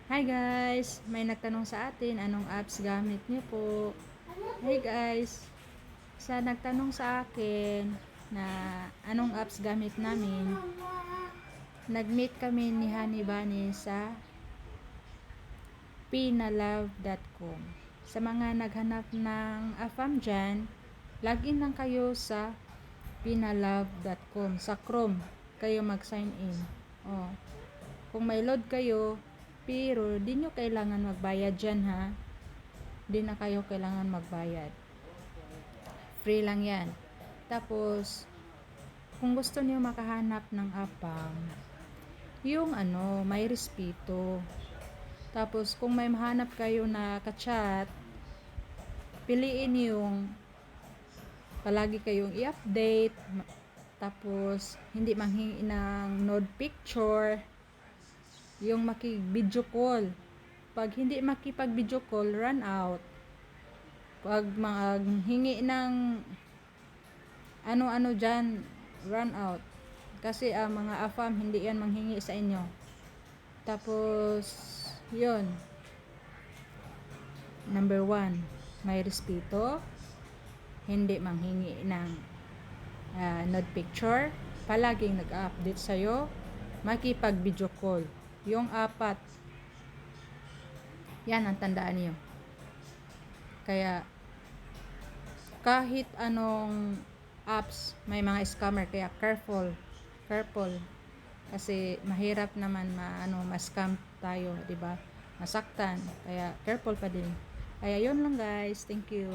Hi guys! May nagtanong sa atin, anong apps gamit niyo po? Hey guys! Sa nagtanong sa akin na anong apps gamit namin, nag-meet kami ni Honey Bunny sa pinalove.com. Sa mga naghanap ng AFAM dyan, login lang kayo sa pinalove.com. Sa Chrome, kayo mag-sign in. Oh. Kung may load kayo, pero di nyo kailangan magbayad dyan ha. Di na kayo kailangan magbayad. Free lang yan. Tapos, kung gusto niyo makahanap ng AFAM, yung may respeto. Tapos, kung may mahanap kayo na ka-chat, piliin yung palagi kayong i-update. Tapos, hindi manghingi ng node picture. Yung maki-video call. Pag hindi makipag-video call, run out. Pag maghingi ng ano-ano dyan, run out. Kasi mga AFAM, hindi yan manghingi sa inyo. Tapos, yun. Number 1, may respeto. Hindi manghingi ng nude picture. Palaging nag-update sa'yo. Makipag-video call. Yung 4, yan ang tandaan niyo. Kaya, kahit anong apps, may mga scammer. Kaya, careful. Kasi, mahirap naman ma-scam tayo, diba? Masaktan. Kaya, careful pa din. Kaya, yun lang guys. Thank you.